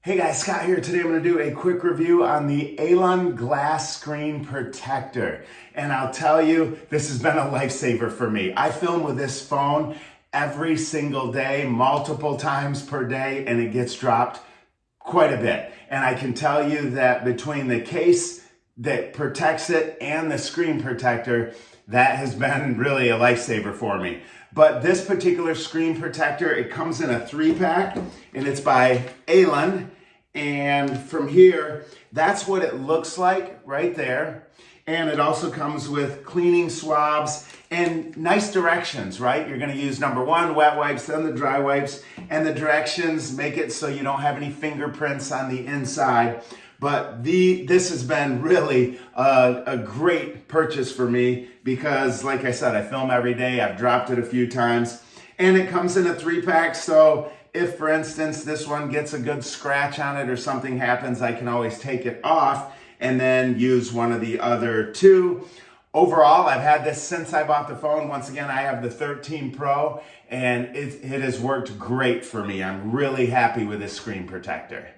Hey guys, Scott here. Today I'm going to do a quick review on the Ailun Glass Screen Protector. And I'll tell you, this has been a lifesaver for me. I film with this phone every single day, multiple times per day, and it gets dropped quite a bit. And I can tell you that between the case that protects it and the screen protector, that has been really a lifesaver for me. But this particular screen protector, it comes in a 3-pack, and it's by Ailun. And from here, that's what it looks like right there. And it also comes with cleaning swabs and nice directions, right? You're gonna use number 1, wet wipes, then the dry wipes, and the directions make it so you don't have any fingerprints on the inside. But this has been really a great purchase for me because, like I said, I film every day. I've dropped it a few times. And it comes in a 3-pack, so if, for instance, this one gets a good scratch on it or something happens, I can always take it off and then use one of the other 2. Overall, I've had this since I bought the phone. Once again, I have the 13 Pro, and it has worked great for me. I'm really happy with this screen protector.